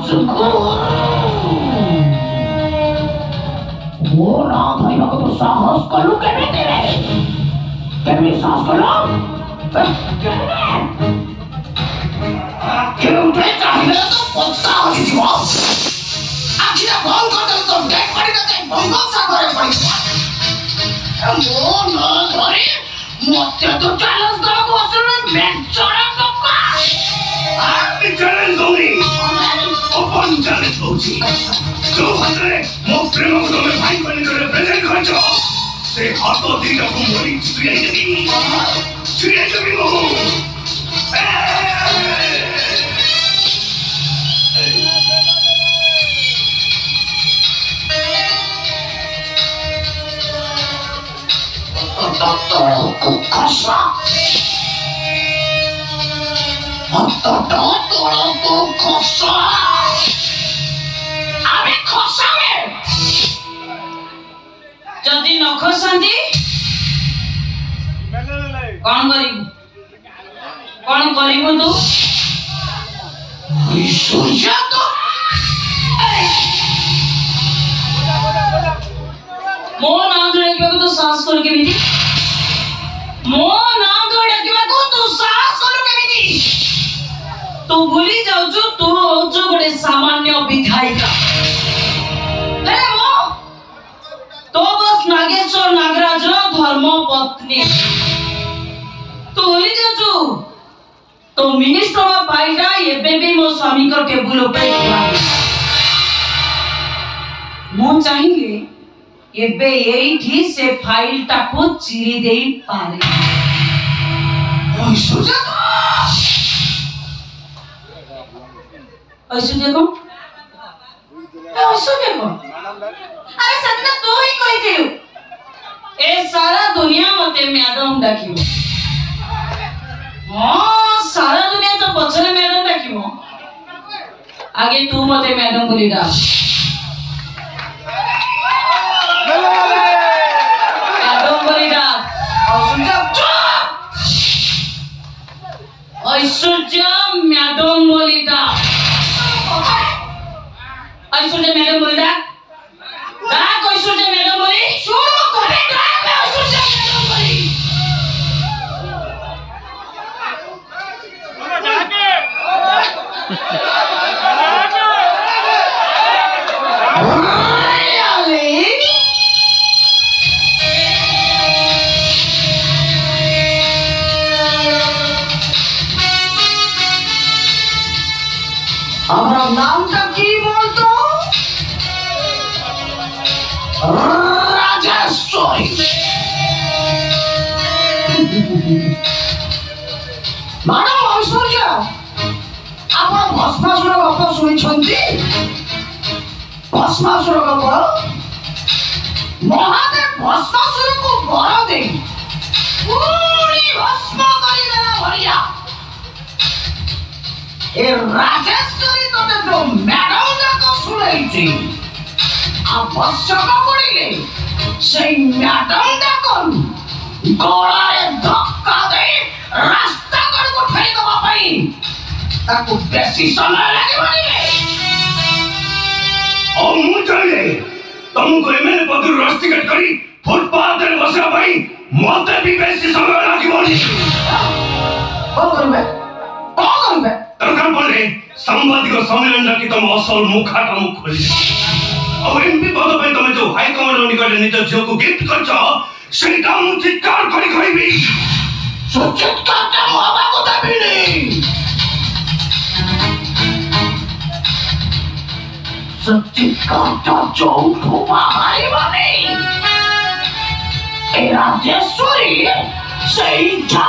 वो ना धरिबा को तो साहस कलु केबे देबे केबे साहस कलु केउटे चाहिए तो पक्का हो जिवो आखिरा कॉल कर दे तो डेट पड़ी ना जाए भंगो सागरे पड़ी वो ना धरे मते तो चैलेंज करो बसले मेंचरा पक्का আমি চ্যালেঞ্জ দৌড়ি ওপেন চ্যালেঞ্জ করছি जो भद्रे मो प्रेम को तुम्हें भाई बने करे प्रेजेंट कर जो से हाथों दी ना को मोरी चिड़िया जमी वो जदि न खसंती कौन करिबो तू सूर्य तो मो नाम जोड़े तो सांस कर के बिती मो नाम जोड़े को तू सांस कर के बिती तू भूली जाऊ जो तू जो गोटे सामान्य विधायिका अरे मो तो बस नागेश्वर नागराज धर्म पत्नी तू भूली जाऊ तो मिनिस्टर ऑफ फाइलटा एबे भी मो स्वामी को टेबल पे मो चाहिए एबे एठी से फाइलटा को चिरी देई पारे ऐश्वर्या को अरे सतना तो ही कहि दियो ए सारा दुनिया मते मैडम डाकियो हां सारा दुनिया तो पछरे मैडम डाकियो आगे तू मते मैडम बोली डाक मैडम बोली डाक ऐश्वर्या मैडम बोली डाक ऐश्वर्या मैडम बोली डाक डाक ऐश्वर्या मैडम बोली सुन करे डाक ऐश्वर्या मैडम बोली हमारा नाम का की बोलतो राजेश्वरी मैडम ऐश्वर्या आप भस्मासुर गप शुणी भस्मासुर गप महादेव भस्मासुर को बर दे पूरी भस्म करिदेला भरिया ए राजेश्वरी तो जो मैडम जाक सुनाई आवश्यक पड़े से मैडम जाक गलारे धक्का दे रास्ता कड़ को फेरी दबा पाई ताको बेसी समय लागेबनी ओ मु चाहिए तुमको एमएलए पद रास्तिकट करी फुटपाथ रे बसा भाई मते भी बेसी समय लागिबनी कौन करबे दरकार पड़े सांबादिक सम्मेलन डाकी तुम असल मुखाटा मुख खोली अब एमपी पद पे तुम जो हाई कमांडर निकट निज झियो को गिफ्ट करछ सेटा मु चित्कार करी कहबी चित्कार त हवा को देबिनी चित्कार त चौथो बाहरी बने ए राजेश्वरी सही जगह